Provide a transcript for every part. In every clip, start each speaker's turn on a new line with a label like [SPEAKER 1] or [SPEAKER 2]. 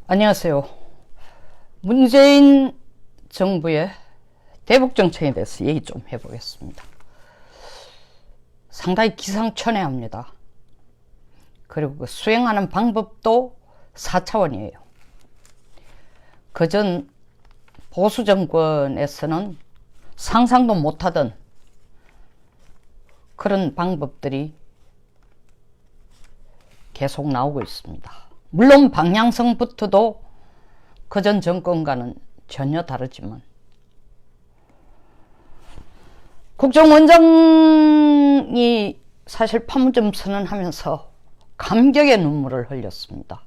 [SPEAKER 1] 안녕하세요. 문재인 정부의 대북정책에 대해서 얘기 좀 해보겠습니다. 상당히 기상천외합니다. 그리고 그 수행하는 방법도 4차원이에요. 그전 보수 정권에서는 상상도 못하던 그런 방법들이 계속 나오고 있습니다. 물론 방향성부터도 그전 정권과는 전혀 다르지만, 국정원장이 사실 판문점 선언하면서 감격의 눈물을 흘렸습니다.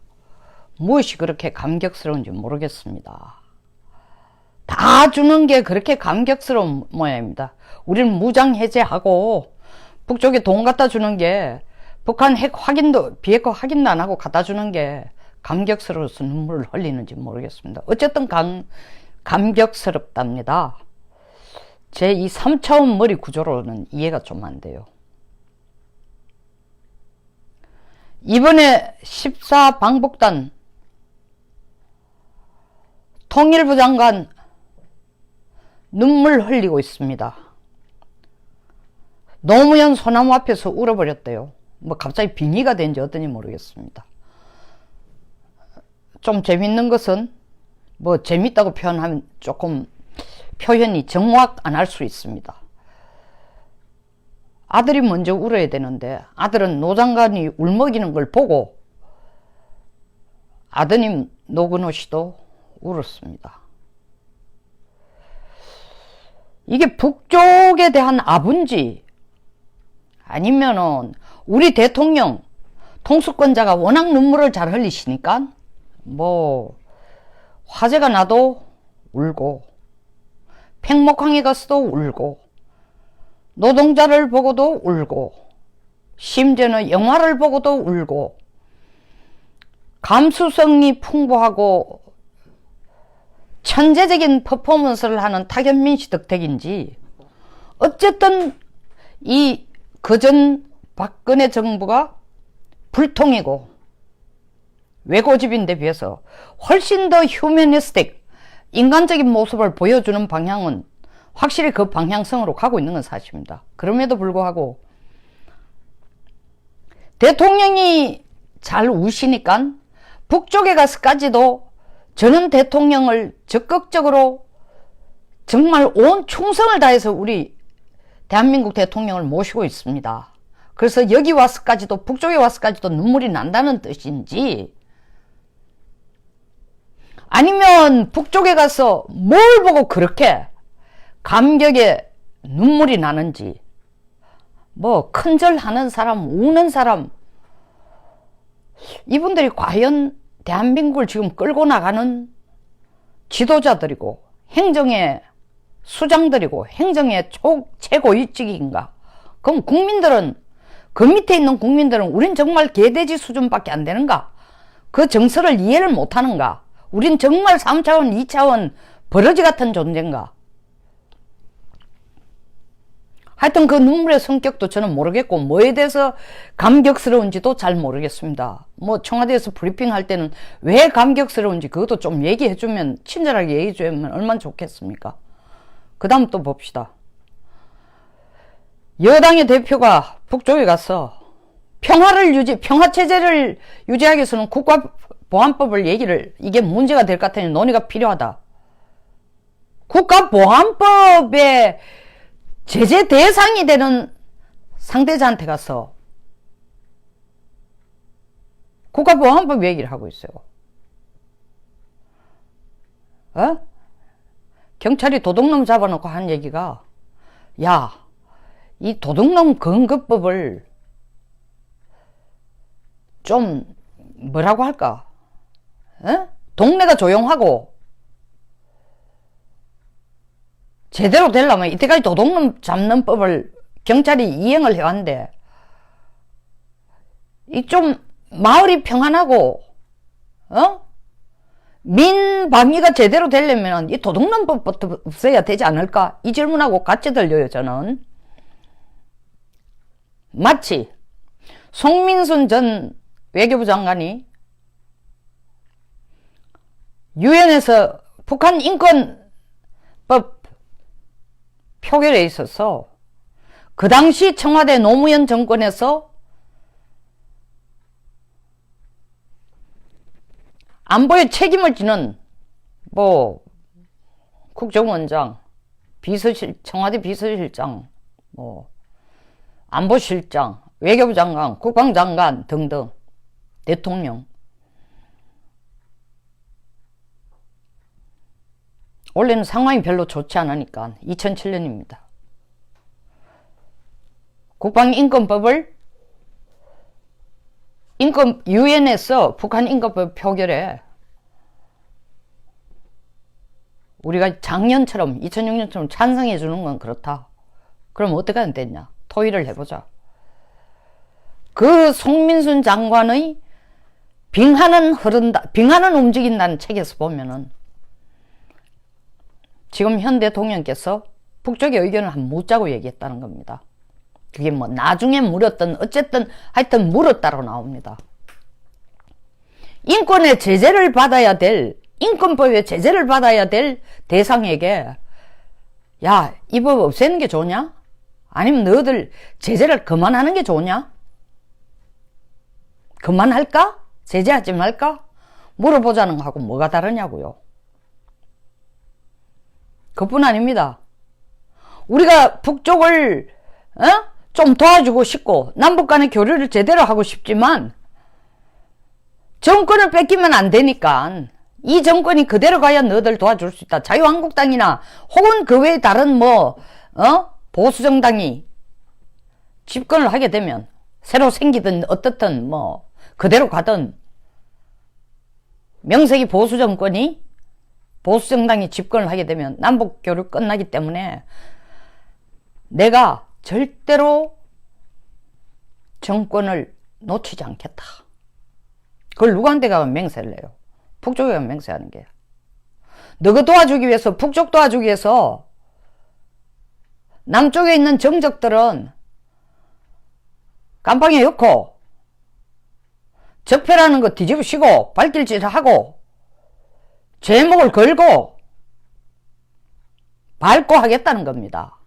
[SPEAKER 1] 무엇이 그렇게 감격스러운지 모르겠습니다. 다 주는 게 그렇게 감격스러운 모양입니다. 우리는 무장 해제하고 북쪽에 돈 갖다 주는 게, 북한 핵 확인도, 비핵화 확인도 안 하고 갖다 주는 게 감격스러워서 눈물을 흘리는지 모르겠습니다. 어쨌든 감격스럽답니다. 제 이 3차원 머리 구조로는 이해가 좀 안 돼요. 이번에 14방북단 통일부 장관 눈물 흘리고 있습니다. 노무현 소나무 앞에서 울어버렸대요. 뭐 갑자기 빙의가 된지 어떤지 모르겠습니다. 좀 재밌는 것은, 뭐 재밌다고 표현하면 조금 표현이 정확 안 할 수 있습니다. 아들이 먼저 울어야 되는데 아들은 노 장관이 울먹이는 걸 보고 아드님 노근호 씨도 울었습니다. 이게 북쪽에 대한 아분지, 아니면은 우리 대통령 통수권자가 워낙 눈물을 잘 흘리시니까 뭐 화재가 나도 울고, 팽목항에 가서도 울고, 노동자를 보고도 울고, 심지어는 영화를 보고도 울고, 감수성이 풍부하고 천재적인 퍼포먼스를 하는 탁현민 씨 덕택인지, 어쨌든 이 그전 박근혜 정부가 불통이고 외고집인데 비해서 훨씬 더 휴머니스틱, 인간적인 모습을 보여주는 방향은 확실히 그 방향성으로 가고 있는 건 사실입니다. 그럼에도 불구하고 대통령이 잘 우시니까 북쪽에 가서까지도 저는 대통령을 적극적으로 정말 온 충성을 다해서 우리 대한민국 대통령을 모시고 있습니다. 그래서 여기 와서까지도, 북쪽에 와서까지도 눈물이 난다는 뜻인지, 아니면 북쪽에 가서 뭘 보고 그렇게 감격에 눈물이 나는지, 뭐 큰절하는 사람, 우는 사람, 이분들이 과연 대한민국을 지금 끌고 나가는 지도자들이고 행정의 수장들이고 행정의 최고위직인가? 그럼 국민들은, 그 밑에 있는 국민들은 우린 정말 개돼지 수준밖에 안 되는가? 그 정서를 이해를 못하는가? 우린 정말 3차원, 2차원 버러지 같은 존재인가? 하여튼 그 눈물의 성격도 저는 모르겠고, 뭐에 대해서 감격스러운지도 잘 모르겠습니다. 뭐 청와대에서 브리핑할 때는 왜 감격스러운지 그것도 좀 얘기해주면, 친절하게 얘기해주면 얼마나 좋겠습니까? 그 다음 또 봅시다. 여당의 대표가 북쪽에 가서 평화체제를 유지하기 위해서는 국가보안법을 이게 문제가 될 것 같으니 논의가 필요하다. 국가보안법의 제재 대상이 되는 상대자한테 가서 국가보안법 얘기를 하고 있어요. 경찰이 도둑놈 잡아놓고 한 얘기가, 야, 이 도둑놈 검거법을 좀 뭐라고 할까? 동네가 조용하고 제대로 되려면 이때까지 도둑놈 잡는 법을 경찰이 이행을 해왔는데, 이 좀 마을이 평안하고 민방위가 제대로 되려면 이 도둑놈법부터 없어야 되지 않을까? 이 질문하고 같이 들려요, 저는. 마치 송민순 전 외교부 장관이 유엔에서 북한 인권법 표결에 있어서 그 당시 청와대 노무현 정권에서 안보에 책임을 지는 뭐 국정원장, 청와대 비서실장, 뭐 안보실장, 외교부 장관, 국방장관 등등 대통령 원래는 상황이 별로 좋지 않으니까 2007년입니다. 국방인권법을 유엔에서 북한 인권법 표결에 우리가 작년처럼 2006년처럼 찬성해 주는 건 그렇다. 그럼 어떻게 하면 되냐? 토의를 해보자. 그 송민순 장관의 빙하는 움직인다는 책에서 보면은 지금 현 대통령께서 북쪽의 의견을 한번 묻자고 얘기했다는 겁니다. 그게 뭐 나중에 물었든 어쨌든 하여튼 물었다로 나옵니다. 인권의 제재를 받아야 될, 인권법의 제재를 받아야 될 대상에게 야, 이 법 없애는 게 좋냐? 아니면 너희들 제재를 그만하는 게 좋냐? 그만할까? 제재하지 말까? 물어보자는 거하고 뭐가 다르냐고요. 그뿐 아닙니다. 우리가 북쪽을 좀 도와주고 싶고 남북 간의 교류를 제대로 하고 싶지만 정권을 뺏기면 안 되니까 이 정권이 그대로 가야 너희들 도와줄 수 있다. 자유한국당이나 혹은 그 외에 다른 보수정당이 집권을 하게 되면 새로 생기든 어떻든 뭐 그대로 가든 명색이 보수정당이 집권을 하게 되면 남북교류 끝나기 때문에 내가 절대로 정권을 놓치지 않겠다. 그걸 누구한테 가면 맹세를 해요? 북쪽에 가면 맹세하는 게야. 너가 도와주기 위해서, 북쪽 도와주기 위해서 남쪽에 있는 정적들은 깜빵에 넣고 적폐라는 거 뒤집으시고 발길질하고 제목을 걸고 밟고 하겠다는 겁니다.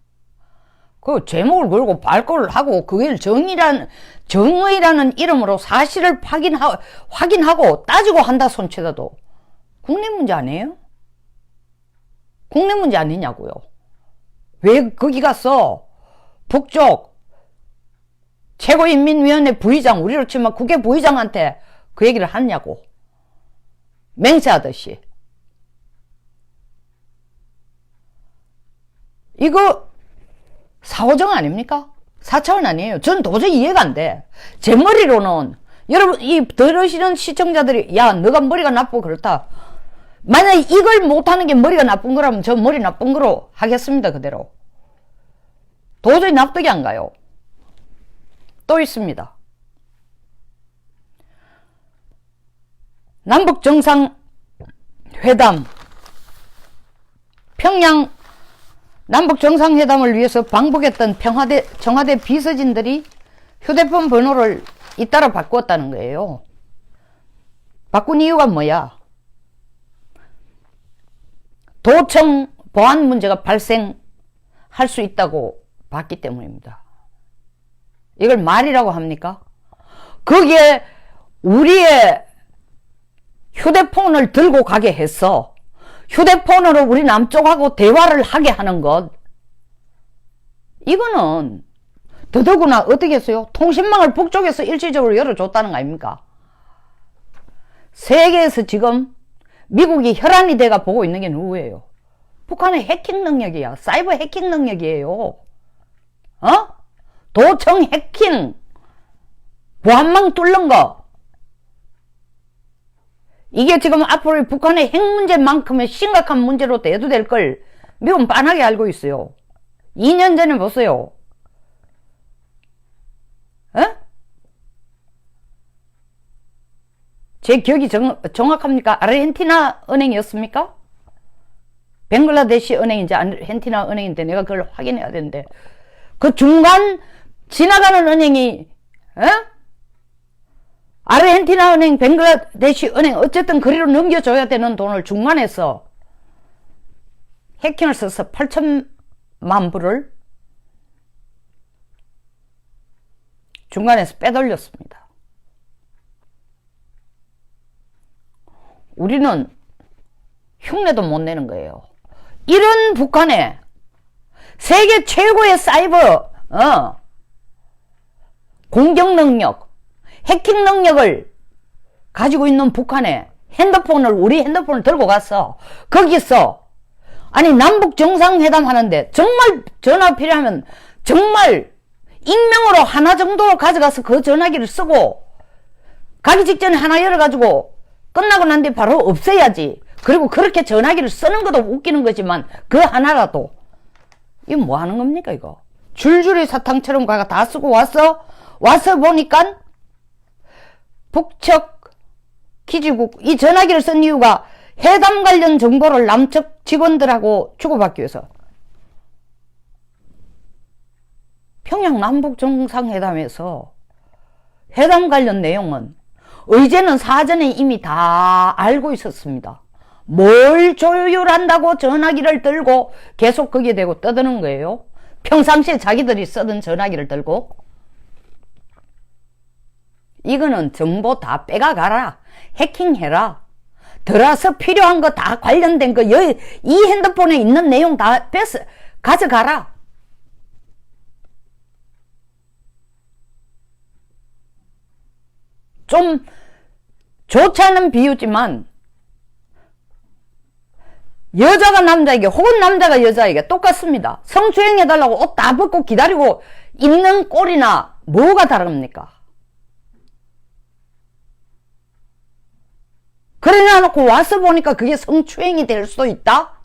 [SPEAKER 1] 그 제목을 걸고 발걸을 하고 그게 정의라는 이름으로 사실을 확인하고 따지고 한다 손치더라도 국내 문제 아니에요? 국내 문제 아니냐고요. 왜 거기 가서 북쪽 최고인민위원회 부의장, 우리로 치면 국회 부의장한테 그 얘기를 하냐고. 맹세하듯이. 이거 4호정 아닙니까? 4차원 아니에요. 전 도저히 이해가 안 돼. 제 머리로는 여러분 이 들으시는 시청자들이 야 너가 머리가 나쁘고 그렇다. 만약에 이걸 못하는 게 머리가 나쁜 거라면 저 머리 나쁜 거로 하겠습니다. 그대로. 도저히 납득이 안 가요. 또 있습니다. 남북정상회담 평양 남북정상회담을 위해서 방북했던 청와대 비서진들이 휴대폰 번호를 잇따라 바꾸었다는 거예요. 바꾼 이유가 뭐야? 도청 보안 문제가 발생할 수 있다고 봤기 때문입니다. 이걸 말이라고 합니까? 거기에 우리의 휴대폰을 들고 가게 해서 휴대폰으로 우리 남쪽하고 대화를 하게 하는 것, 이거는 더더구나 어떻게 했어요? 통신망을 북쪽에서 일시적으로 열어줬다는 거 아닙니까? 세계에서 지금 미국이 혈안이 돼가 보고 있는 게 누구예요? 북한의 해킹 능력이야. 사이버 해킹 능력이에요. 도청 해킹, 보안망 뚫는 거. 이게 지금 앞으로 북한의 핵 문제만큼의 심각한 문제로 대두될 걸 미국은 빤하게 알고 있어요. 2년 전에 보세요. 제 기억이 정확합니까? 아르헨티나 은행이었습니까? 벵글라데시 은행인지 아르헨티나 은행인데 내가 그걸 확인해야 되는데 그 중간 지나가는 은행이 아르헨티나 은행, 벵글라데시 은행 어쨌든 그리로 넘겨줘야 되는 돈을 중간에서 해킹을 써서 8천만 불을 중간에서 빼돌렸습니다. 우리는 흉내도 못 내는 거예요. 이런 북한에 세계 최고의 사이버 공격 능력, 해킹 능력을 가지고 있는 북한에 우리 핸드폰을 들고 가서 거기서 아니 남북 정상회담 하는데 정말 전화 필요하면 정말 익명으로 하나 정도 가져가서 그 전화기를 쓰고 가기 직전에 하나 열어가지고 끝나고 난 뒤에 바로 없애야지. 그리고 그렇게 전화기를 쓰는 것도 웃기는 거지만 그 하나라도 이거 뭐 하는 겁니까 이거. 줄줄이 사탕처럼 가가 다 쓰고 와서 보니까 북측 기지국 이 전화기를 쓴 이유가 회담 관련 정보를 남측 직원들하고 주고받기 위해서. 평양 남북 정상회담에서 회담 관련 내용은 의제는 사전에 이미 다 알고 있었습니다. 뭘 조율한다고 전화기를 들고 계속 거기에 대고 떠드는 거예요. 평상시에 자기들이 쓰던 전화기를 들고. 이거는 정보 다 빼가가라. 해킹해라. 들어와서 필요한 거 다 관련된 거 이 핸드폰에 있는 내용 다 가져가라. 좀 좋지 않은 비유지만 여자가 남자에게 혹은 남자가 여자에게 똑같습니다. 성추행해달라고 옷 다 벗고 기다리고 있는 꼴이나 뭐가 다릅니까? 그래 놓고 와서 보니까 그게 성추행이 될 수도 있다?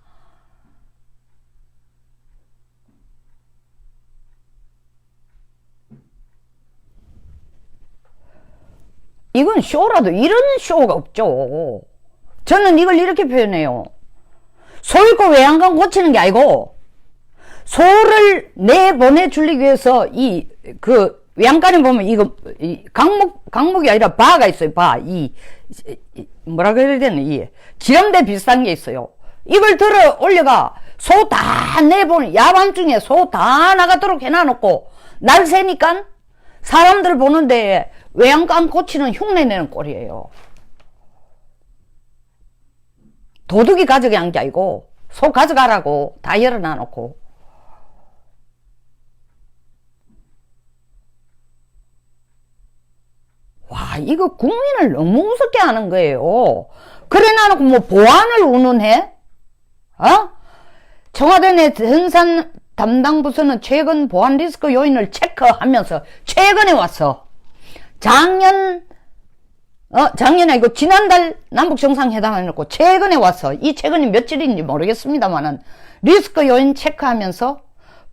[SPEAKER 1] 이건 쇼라도 이런 쇼가 없죠. 저는 이걸 이렇게 표현해요. 소 잃고 외양간 고치는 게 아니고 소를 내보내 주기 위해서 외양간에 보면 이거 강목이 아니라 바가 있어요. 뭐라 그래야 되나 지렁대 비슷한 게 있어요. 이걸 들어 올려가 소 다 내보내 야밤중에 소 다 나가도록 해놔놓고 날 새니까 사람들 보는데 외양간 고치는 흉내내는 꼴이에요. 도둑이 가져간 게 아니고 소 가져가라고 다 열어놔놓고. 와, 이거 국민을 너무 우습게 하는 거예요. 그래 놔놓고 뭐 보안을 운운해? 청와대 내 전산 담당 부서는 최근 보안 리스크 요인을 체크하면서 최근에 왔어. 작년에 아니고 지난달 남북 정상회담 해놓고 최근에 와서 이 최근이 며칠인지 모르겠습니다만은 리스크 요인 체크하면서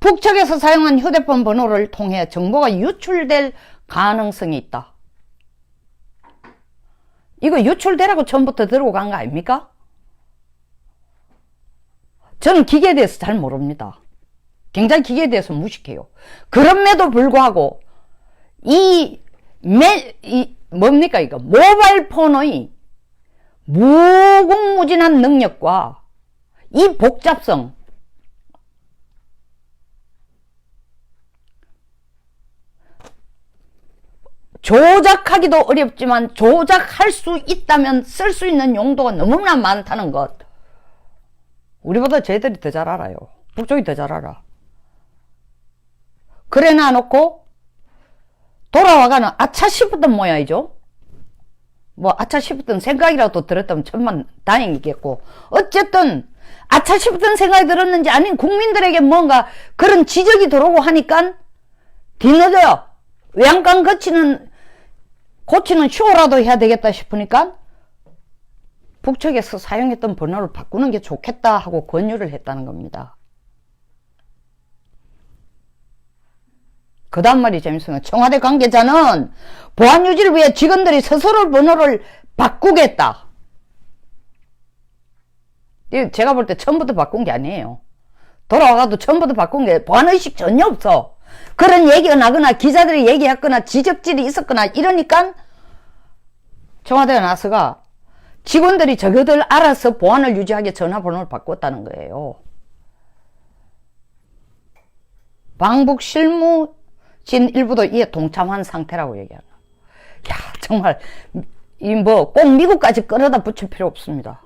[SPEAKER 1] 북측에서 사용한 휴대폰 번호를 통해 정보가 유출될 가능성이 있다. 이거 유출되라고 처음부터 들고 간 거 아닙니까? 저는 기계에 대해서 잘 모릅니다. 굉장히 기계에 대해서 무식해요. 그럼에도 불구하고 뭡니까 이거 모바일 폰의 무궁무진한 능력과 이 복잡성, 조작하기도 어렵지만 조작할 수 있다면 쓸 수 있는 용도가 너무나 많다는 것. 우리보다 쟤들이 더 잘 알아요. 북쪽이 더 잘 알아. 그래 놔놓고 돌아와가는 아차 싶었던 모양이죠. 뭐 아차 싶었던 생각이라도 들었다면 천만 다행이겠고, 어쨌든 아차 싶었던 생각이 들었는지 아닌 국민들에게 뭔가 그런 지적이 들어오고 하니까 뒤늦어요. 외양간 고치는 쇼라도 해야 되겠다 싶으니까 북측에서 사용했던 번호를 바꾸는 게 좋겠다 하고 권유를 했다는 겁니다. 그 다음 말이 재밌어요. 청와대 관계자는 보안 유지를 위해 직원들이 스스로 번호를 바꾸겠다. 제가 볼 때 처음부터 바꾼 게 아니에요. 돌아와가도 처음부터 바꾼 게 보안의식 전혀 없어. 그런 얘기가 나거나 기자들이 얘기했거나 지적질이 있었거나 이러니까 청와대에 나서가 직원들이 저거들 알아서 보안을 유지하게 전화번호를 바꿨다는 거예요. 방북 실무진 일부도 이에 동참한 상태라고 얘기하나. 야, 정말 이 뭐 꼭 미국까지 끌어다 붙일 필요 없습니다.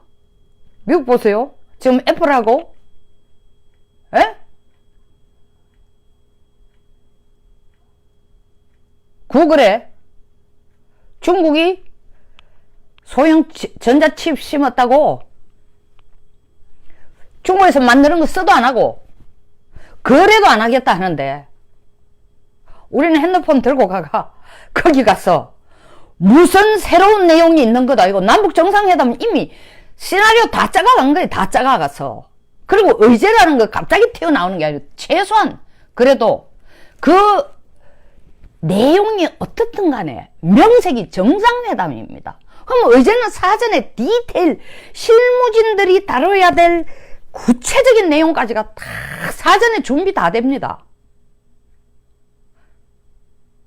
[SPEAKER 1] 미국 보세요. 지금 애플하고 구글에 중국이 소형 전자칩 심었다고 중국에서 만드는 거 써도 안 하고 거래도 안 하겠다 하는데 우리는 핸드폰 들고 가가 거기 가서 무슨 새로운 내용이 있는 것도 아니고 남북 정상회담은 이미 시나리오 다 짜가간 거예요. 다 짜가가서. 그리고 의제라는 거 갑자기 튀어나오는 게 아니고 최소한 그래도 그 내용이 어떻든 간에 명색이 정상회담입니다. 그럼 의제는 사전에 디테일 실무진들이 다뤄야 될 구체적인 내용까지가 다 사전에 준비 다 됩니다.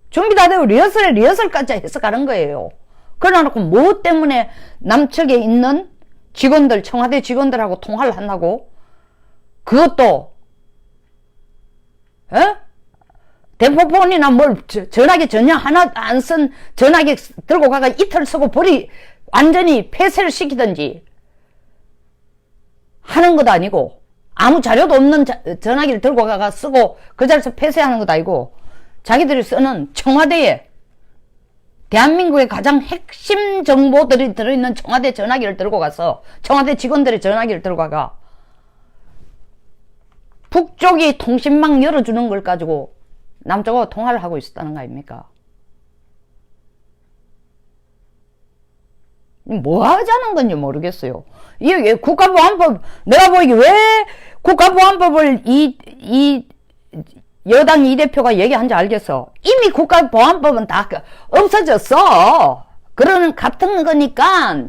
[SPEAKER 1] 준비 다 되고 리허설까지 해서 가는 거예요. 그래놓고 뭐 때문에 남측에 있는 직원들, 청와대 직원들하고 통화를 한다고? 그것도 대포폰이나 뭘 전화기 전혀 하나 안 쓴 전화기 들고 가가 이틀 쓰고 완전히 폐쇄를 시키든지 하는 것도 아니고 아무 자료도 없는 전화기를 들고 가가 쓰고 그 자리에서 폐쇄하는 것도 아니고 자기들이 쓰는 청와대에 대한민국의 가장 핵심 정보들이 들어있는 청와대 전화기를 들고 가서 청와대 직원들의 전화기를 들고 가가 북쪽이 통신망 열어주는 걸 가지고 남쪽하고 통화를 하고 있었다는 거 아닙니까? 뭐 하자는 건지 모르겠어요. 이게 국가보안법, 내가 보기에 왜 국가보안법을 이 여당 이 대표가 얘기한지 알겠어. 이미 국가보안법은 다 없어졌어. 그러는 같은 거니까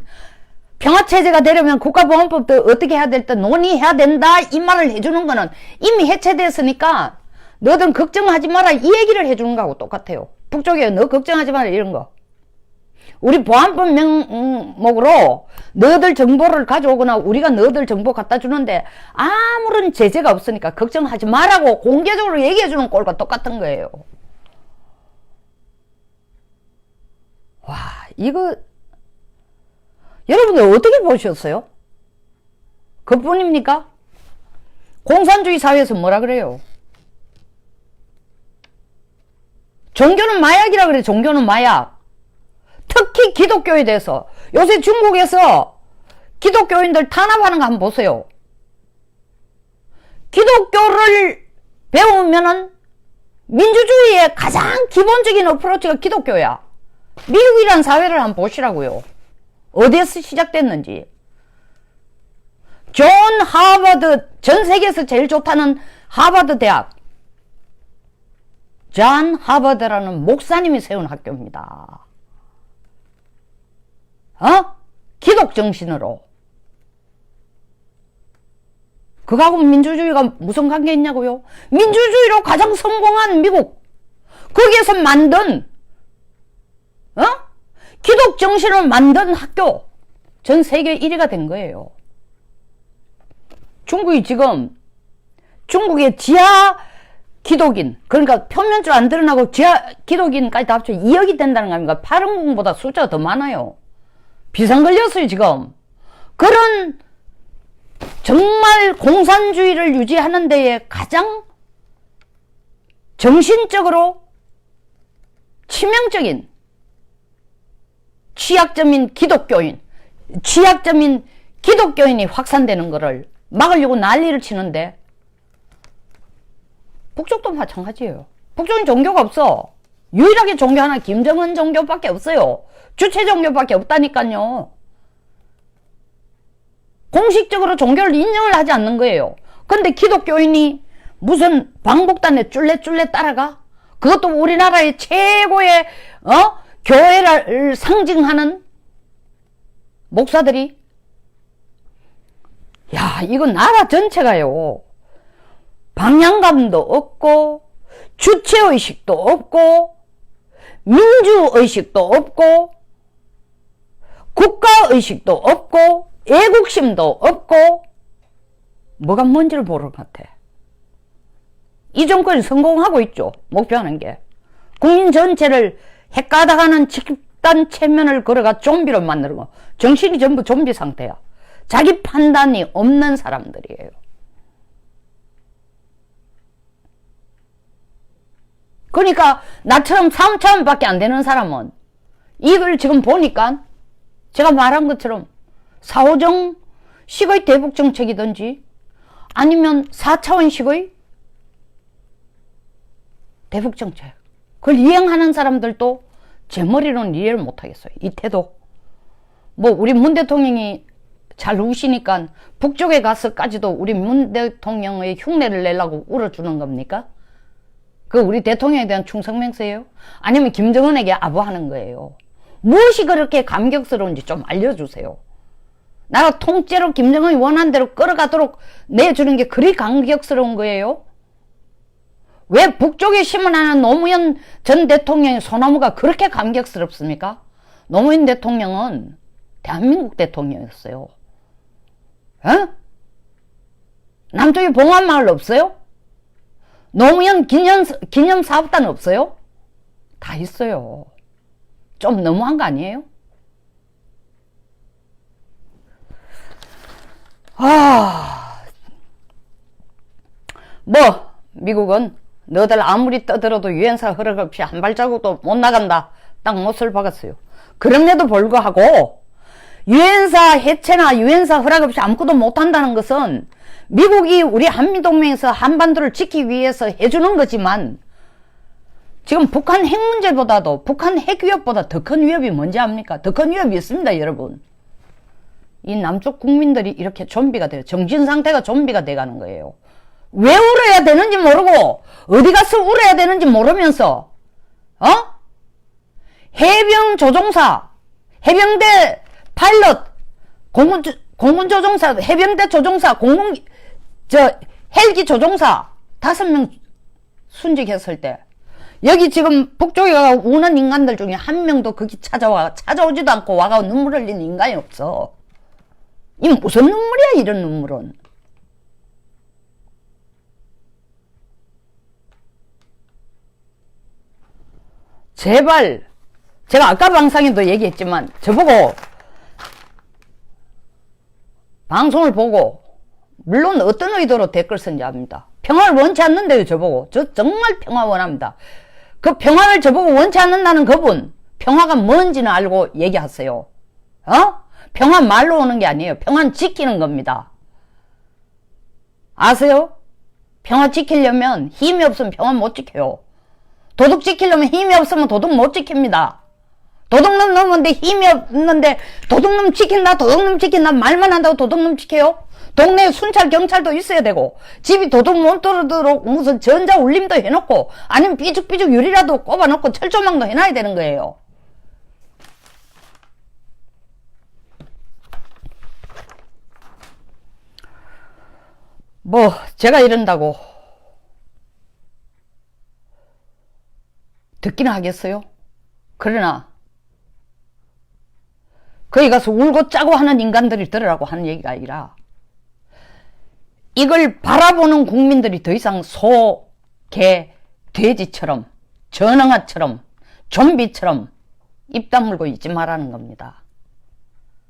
[SPEAKER 1] 평화체제가 되려면 국가보안법도 어떻게 해야 될 때 논의해야 된다 이 말을 해주는 거는 이미 해체됐으니까 너든 걱정하지 마라 이 얘기를 해주는 거하고 똑같아요. 북쪽에 너 걱정하지 마라 이런 거. 우리 보안법 명목으로 너들 정보를 가져오거나 우리가 너들 정보 갖다 주는데 아무런 제재가 없으니까 걱정하지 마라고 공개적으로 얘기해 주는 꼴과 똑같은 거예요. 와, 이거 여러분들 어떻게 보셨어요? 그뿐입니까? 공산주의 사회에서 뭐라 그래요? 종교는 마약이라 그래. 종교는 마약. 특히 기독교에 대해서 요새 중국에서 기독교인들 탄압하는 거 한번 보세요. 기독교를 배우면은 민주주의의 가장 기본적인 어프로치가 기독교야. 미국이란 사회를 한번 보시라고요. 어디에서 시작됐는지. 존 하버드, 전 세계에서 제일 좋다는 하버드 대학 존 하버드라는 목사님이 세운 학교입니다. 기독 정신으로. 그거하고 민주주의가 무슨 관계 있냐고요? 민주주의로 가장 성공한 미국. 거기에서 만든 기독 정신을 만든 학교. 전 세계 1위가 된 거예요. 중국이 지금 중국의 지하 기독인, 그러니까 표면적으로 안 드러나고 지하 기독인까지 다 합쳐 2억이 된다는 거 아닙니까? 파룬궁보다 숫자가 더 많아요. 비상 걸렸어요 지금. 그런 정말 공산주의를 유지하는 데에 가장 정신적으로 치명적인 취약점인 기독교인이 확산되는 거를 막으려고 난리를 치는데 북쪽도 마찬가지예요. 북쪽은 종교가 없어. 유일하게 종교 하나 김정은 종교밖에 없어요. 주체 종교밖에 없다니까요. 공식적으로 종교를 인정을 하지 않는 거예요. 근데 기독교인이 무슨 방북단에 쫄래쫄래 따라가? 그것도 우리나라의 최고의 교회를 상징하는 목사들이. 야, 이거 나라 전체가요. 방향감도 없고 주체의식도 없고 민주의식도 없고 국가의식도 없고 애국심도 없고 뭐가 뭔지를 모르는 것 같아. 이 정권이 성공하고 있죠. 목표하는 게. 국민 전체를 헷가다가는 집단 체면을 걸어가 좀비로 만드는 거. 정신이 전부 좀비 상태야. 자기 판단이 없는 사람들이에요. 그러니까 나처럼 3차원밖에 안 되는 사람은 이걸 지금 보니까 제가 말한 것처럼 4.5정식의 대북정책이든지 아니면 4차원식의 대북정책 그걸 이행하는 사람들도 제 머리로는 이해를 못하겠어요. 이 태도. 뭐 우리 문 대통령이 잘 우시니까 북쪽에 가서까지도 우리 문 대통령의 흉내를 내려고 울어주는 겁니까? 그 우리 대통령에 대한 충성맹세예요? 아니면 김정은에게 아부하는 거예요? 무엇이 그렇게 감격스러운지 좀 알려주세요. 나라 통째로 김정은이 원하는 대로 끌어가도록 내주는 게 그리 감격스러운 거예요? 왜 북쪽에 심어나는 노무현 전 대통령의 소나무가 그렇게 감격스럽습니까? 노무현 대통령은 대한민국 대통령이었어요. 어? 남쪽에 봉화마을 없어요? 노무현 기념사업단 없어요? 다 있어요. 좀 너무한 거 아니에요? 미국은 너들 아무리 떠들어도 유엔사 허락 없이 한 발자국도 못 나간다. 딱 못을 박았어요. 그럼에도 불구하고 유엔사 해체나 유엔사 허락 없이 아무것도 못한다는 것은 미국이 우리 한미동맹에서 한반도를 지키기 위해서 해주는 거지만 지금 북한 핵 문제보다도 북한 핵 위협보다 더 큰 위협이 뭔지 압니까? 더 큰 위협이 있습니다, 여러분. 이 남쪽 국민들이 이렇게 좀비가 돼요. 정신 상태가 좀비가 돼가는 거예요. 왜 울어야 되는지 모르고 어디 가서 울어야 되는지 모르면서 해병 조종사, 해병대 파일럿, 공군 조종사, 해병대 조종사, 헬기 조종사 5명 순직했을 때 여기 지금 북쪽에 가 우는 인간들 중에 한 명도 거기 찾아오지도 않고 와가 눈물 흘리는 인간이 없어. 이 무슨 눈물이야, 이런 눈물은. 제발, 제가 아까 방송에도 얘기했지만 저보고 방송을 보고 물론 어떤 의도로 댓글 쓴지 압니다. 평화를 원치 않는데요, 저보고. 저 정말 평화 원합니다. 그 평화를 저보고 원치 않는다는 그분, 평화가 뭔지는 알고 얘기하세요. 평화 말로 오는 게 아니에요. 평화는 지키는 겁니다. 아세요? 평화 지키려면 힘이 없으면 평화 못 지켜요. 도둑 지키려면 힘이 없으면 도둑 못 지킵니다. 도둑놈 넘는데 힘이 없는데 도둑놈 지킨다 말만 한다고 도둑놈 지켜요? 동네에 순찰 경찰도 있어야 되고 집이 도둑 못 들어도록 무슨 전자 울림도 해놓고 아니면 삐죽삐죽 유리라도 꼽아놓고 철조망도 해놔야 되는 거예요. 제가 이런다고 듣기는 하겠어요? 그러나 거기 가서 울고 짜고 하는 인간들이 들으라고 하는 얘기가 아니라 이걸 바라보는 국민들이 더 이상 소, 개, 돼지처럼 전응아처럼 좀비처럼 입 다물고 있지 말라는 겁니다.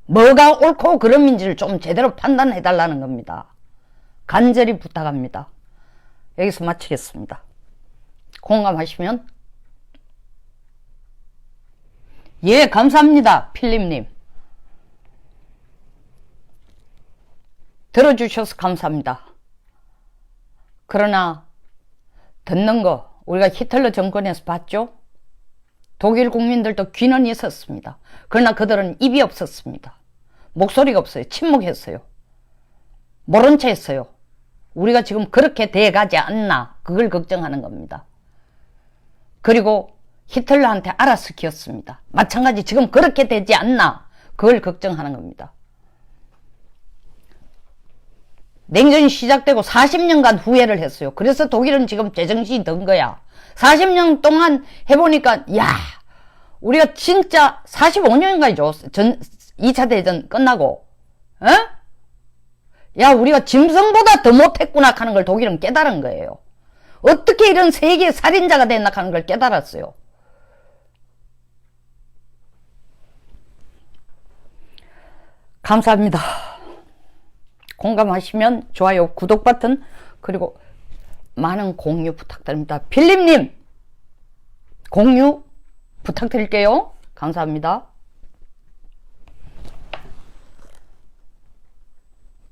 [SPEAKER 1] 뭐가 옳고 그름인지를 좀 제대로 판단해 달라는 겁니다. 간절히 부탁합니다. 여기서 마치겠습니다. 공감하시면 예, 감사합니다. 필립님. 들어주셔서 감사합니다. 그러나 듣는 거 우리가 히틀러 정권에서 봤죠? 독일 국민들도 귀는 있었습니다. 그러나 그들은 입이 없었습니다. 목소리가 없어요. 침묵했어요. 모른 채 했어요. 우리가 지금 그렇게 돼가지 않나, 그걸 걱정하는 겁니다. 그리고 히틀러한테 알아서 기었습니다. 마찬가지 지금 그렇게 되지 않나, 그걸 걱정하는 겁니다. 냉전이 시작되고 40년간 후회를 했어요. 그래서 독일은 지금 제정신이 든 거야. 40년 동안 해보니까 야, 우리가 진짜 45년간이죠. 2차 대전 끝나고, 어? 야, 우리가 짐승보다 더 못했구나 하는 걸 독일은 깨달은 거예요. 어떻게 이런 세계 살인자가 됐나 하는 걸 깨달았어요. 감사합니다. 공감하시면 좋아요, 구독 버튼, 그리고 많은 공유 부탁드립니다. 필립님, 공유 부탁드릴게요. 감사합니다.